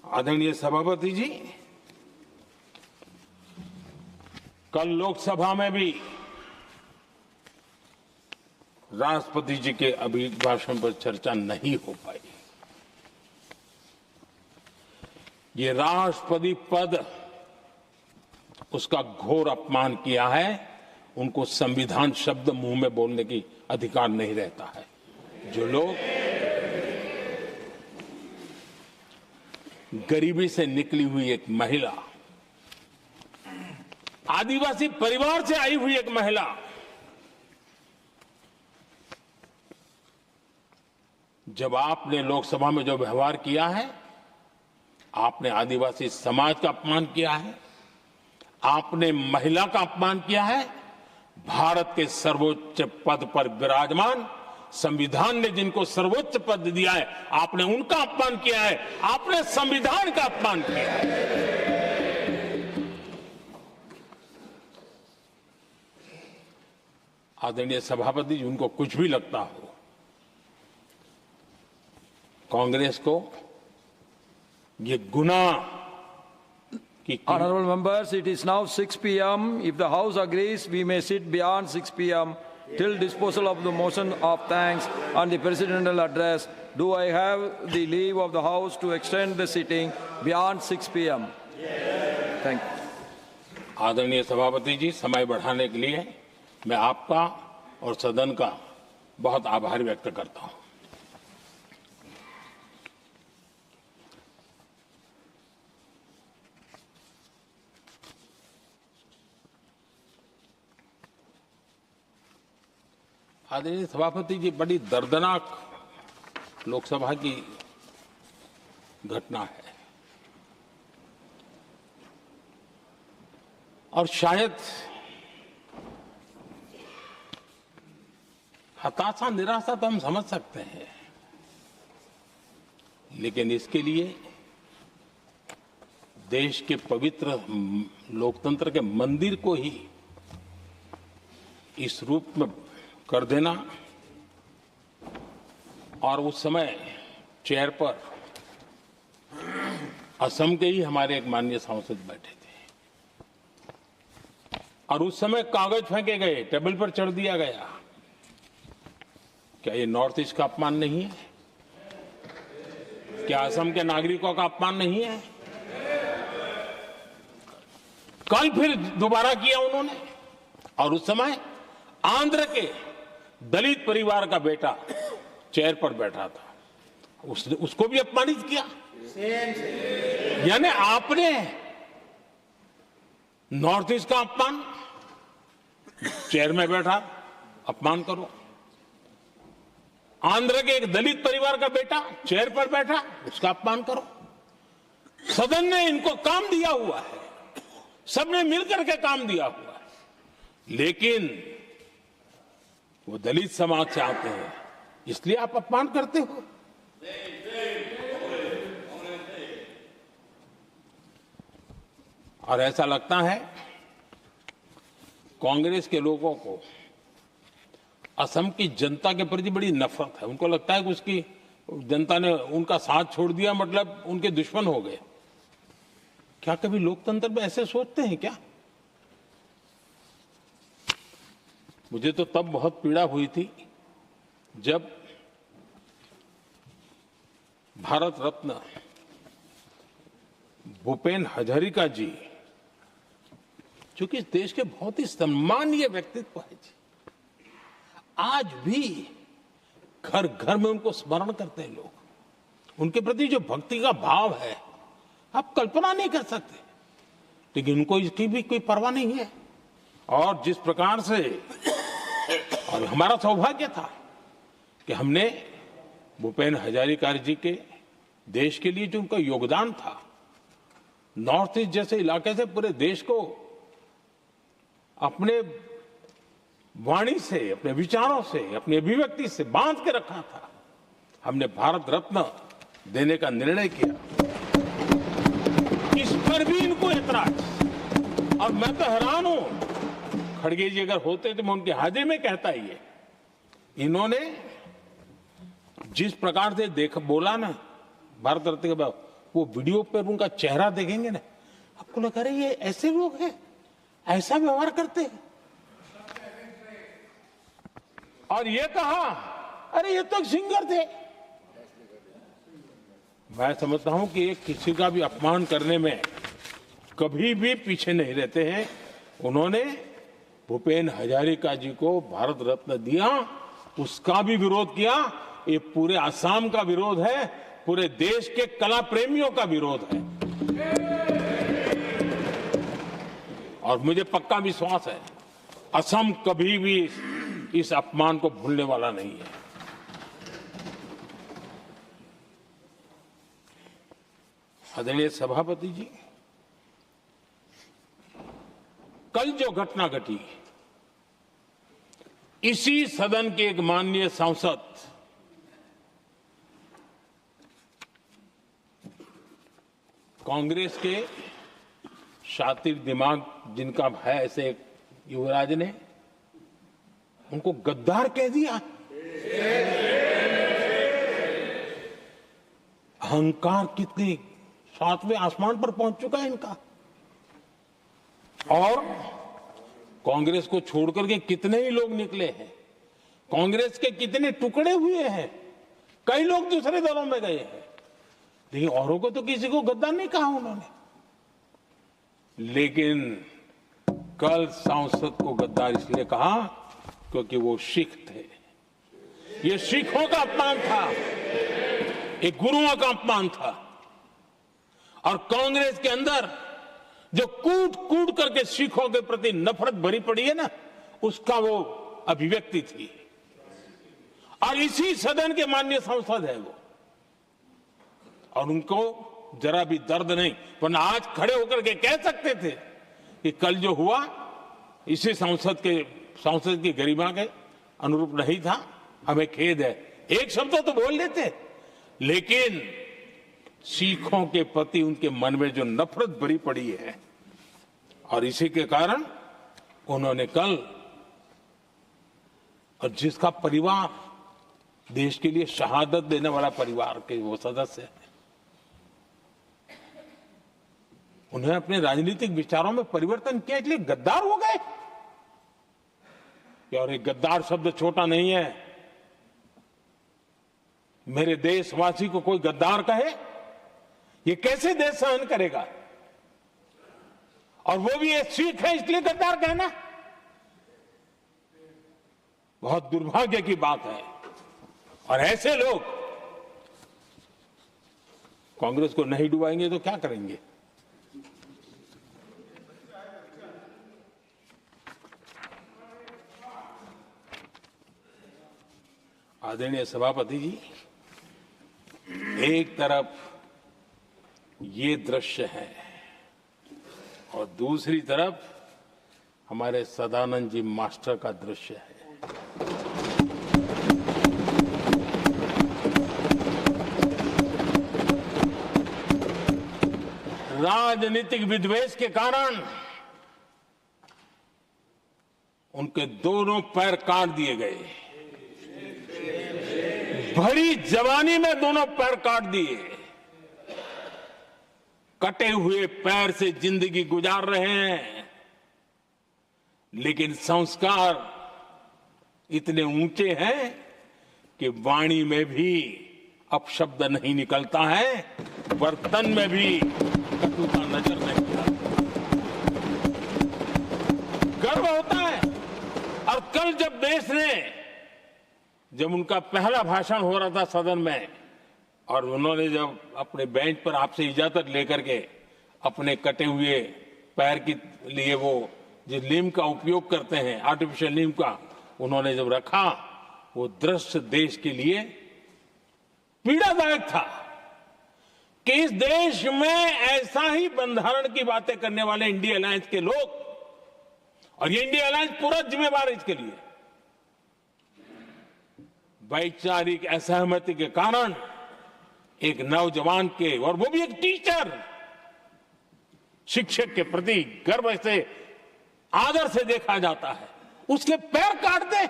आदरणीय सभापति जी, कल लोकसभा में भी राष्ट्रपति जी के अभिभाषण पर चर्चा नहीं हो पाई। ये राष्ट्रपति पद उसका घोर अपमान किया है। उनको संविधान शब्द मुंह में बोलने की अधिकार नहीं रहता है। जो लोग गरीबी से निकली हुई एक महिला, आदिवासी परिवार से आई हुई एक महिला, जब आपने लोकसभा में जो व्यवहार किया है, आपने आदिवासी समाज का अपमान किया है, आपने महिला का अपमान किया है। भारत के सर्वोच्च पद पर विराजमान, संविधान ने जिनको सर्वोच्च पद दिया है, आपने उनका अपमान किया है। आपने संविधान का अपमान किया है। आदरणीय सभापति जी, उनको कुछ भी लगता हो, कांग्रेस को ये गुनाह की Honorable members, it is now 6 p.m. If the House agrees, we may sit beyond 6 p.m. till disposal of the motion of thanks and the presidential address. Do I have the leave of the House to extend the sitting beyond 6 p.m.? Yes. Thank you. आदरणीय सभापति जी, समय बढ़ाने के लिए मैं आपका और सदन का बहुत आभार व्यक्त करता हूं। आदरणीय सभापति जी, बड़ी दर्दनाक लोकसभा की घटना है और शायद हताशा, निराशा तो हम समझ सकते हैं, लेकिन इसके लिए देश के पवित्र लोकतंत्र के मंदिर को ही इस रूप में कर देना, और उस समय चेयर पर असम के ही हमारे एक माननीय सांसद बैठे थे और उस समय कागज फेंके गए, टेबल पर चढ़ दिया गया। क्या ये नॉर्थ ईस्ट का अपमान नहीं है? क्या असम के नागरिकों का अपमान नहीं है? कल फिर दोबारा किया उन्होंने, और उस समय आंध्र के दलित परिवार का बेटा चेयर पर बैठा था, उसको भी अपमानित किया। यानी आपने नॉर्थ ईस्ट का अपमान, चेयर में बैठा अपमान करो। आंध्र के एक दलित परिवार का बेटा चेयर पर बैठा, उसका अपमान करो। सदन ने इनको काम दिया हुआ है, सबने मिलकर के काम दिया हुआ है, लेकिन वो दलित समाज से आते हैं, इसलिए आप अपमान करते हो। और ऐसा लगता है कांग्रेस के लोगों को असम की जनता के प्रति बड़ी नफरत है। उनको लगता है कि उसकी जनता ने उनका साथ छोड़ दिया, मतलब उनके दुश्मन हो गए। क्या कभी लोकतंत्र में ऐसे सोचते हैं क्या? मुझे तो तब बहुत पीड़ा हुई थी जब भारत रत्न भूपेन हजारिका जी, जो कि इस देश के बहुत ही सम्मानीय व्यक्तित्व है जी, आज भी घर घर में उनको स्मरण करते हैं लोग। उनके प्रति जो भक्ति का भाव है, आप कल्पना नहीं कर सकते, लेकिन उनको इसकी भी कोई परवाह नहीं है। और जिस प्रकार से, और हमारा सौभाग्य था कि हमने भूपेन हजारिका जी के देश के लिए जो उनका योगदान था, नॉर्थ ईस्ट जैसे इलाके से पूरे देश को अपने वाणी से, अपने विचारों से, अपनी अभिव्यक्ति से बांध के रखा था। हमने भारत रत्न देने का निर्णय किया, इस पर भी इनको ऐतराज। और मैं तो हैरान हूं, खड़गे जी अगर होते तो मैं उनकी हाजिरी में कहता ही है, इन्होंने जिस प्रकार से बोला ना भारत रत्न के बाद, वो वीडियो पर उनका चेहरा देखेंगे ना, आपको लगा रहे ये ऐसे लोग हैं, ऐसा व्यवहार करते हैं। और ये कहा, अरे ये तो एक सिंगर थे। मैं समझता हूं कि ये किसी का भी अपमान करने में कभी भी पीछे नहीं रहते हैं। उन्होंने भूपेन हजारिका जी को भारत रत्न दिया, उसका भी विरोध किया। ये पूरे असम का विरोध है, पूरे देश के कला प्रेमियों का विरोध है। और मुझे पक्का विश्वास है असम कभी भी इस अपमान को भूलने वाला नहीं है। आदरणीय सभापति जी, कल जो घटना घटी, इसी सदन के एक माननीय सांसद कांग्रेस के शातिर दिमाग जिनका है, ऐसे एक युवराज ने उनको गद्दार कह दिया। अहंकार कितनी सातवें आसमान पर पहुंच चुका है इनका। और कांग्रेस को छोड़कर के कितने ही लोग निकले हैं, कांग्रेस के कितने टुकड़े हुए हैं, कई लोग दूसरे दलों में गए हैं, लेकिन औरों को तो किसी को गद्दार नहीं कहा उन्होंने। लेकिन कल सांसद को गद्दार इसलिए कहा क्योंकि वो सिख थे। ये सिखों का अपमान था, ये गुरुओं का अपमान था। और कांग्रेस के अंदर जो कूट कूट करके सिखों के प्रति नफरत भरी पड़ी है ना, उसका वो अभिव्यक्ति थी। और इसी सदन के माननीय सांसद है वो, और उनको जरा भी दर्द नहीं, वरना आज खड़े होकर के कह सकते थे कि कल जो हुआ इसी सांसद की गरिमा के अनुरूप नहीं था, हमें खेद है। एक शब्द तो बोल लेते, लेकिन सिखों के प्रति उनके मन में जो नफरत भरी पड़ी है, और इसी के कारण उन्होंने कल, और जिसका परिवार देश के लिए शहादत देने वाला परिवार के वो सदस्य हैं, उन्हें अपने राजनीतिक विचारों में परिवर्तन किया, इसलिए गद्दार हो गए। और ये गद्दार शब्द छोटा नहीं है। मेरे देशवासी को कोई गद्दार कहे, ये कैसे देश सहन करेगा? और वो भी एक सिख है इसलिए गद्दार कहना बहुत दुर्भाग्य की बात है। और ऐसे लोग कांग्रेस को नहीं डुबाएंगे तो क्या करेंगे? आदरणीय सभापति जी, एक तरफ ये दृश्य है और दूसरी तरफ हमारे सदानंद जी मास्टर का दृश्य है। राजनीतिक विद्वेष के कारण उनके दोनों पैर काट दिए गए। भरी जवानी में दोनों पैर काट दिए। कटे हुए पैर से जिंदगी गुजार रहे हैं, लेकिन संस्कार इतने ऊंचे हैं कि वाणी में भी अपशब्द नहीं निकलता है, बर्तन में भी कटुता नजर नहीं आती। गर्व होता है। और कल जब उनका पहला भाषण हो रहा था सदन में, और उन्होंने जब अपने बेंच पर आपसे इजाजत लेकर के अपने कटे हुए पैर के लिए वो जिस नीम का उपयोग करते हैं, आर्टिफिशियल नीम का, उन्होंने जब रखा, वो दृश्य देश के लिए पीड़ादायक था कि इस देश में ऐसा ही बंधारण की बातें करने वाले इंडिया अलायंस के लोग, और ये इंडिया अलायंस पूरा जिम्मेवार है इसके लिए, वैचारिक असहमति के कारण एक नौजवान के, और वो भी एक टीचर, शिक्षक के प्रति गर्व से, आदर से देखा जाता है, उसके पैर काट दे।